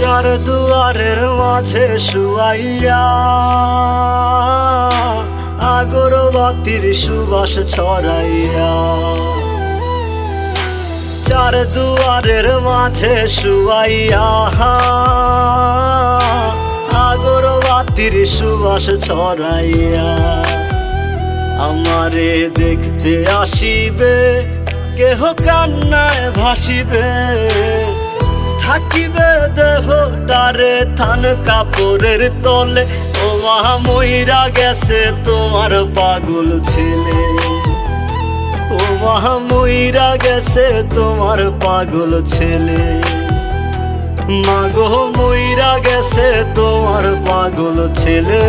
চার দুয়ারের মাঝে শুয়াইয়া আগরবাতির সুবাস ছড়াইয়া, চার দুয়ারের মাঝে শুয়াইয়া আগরবাতির সুবাস ছড়াইয়া, আমারে দেখতে আসিবে কেহ কান্নায় ভাসিবে, থাকিবে দেহটারে থান কাপড়ের তলে। ও মা মইরা গেছে তোমার পাগল ছেলে, ও মা মইরা গেছে তোমার পাগল ছেলে, মাগো মইরা গেছে তোমার পাগল ছেলে।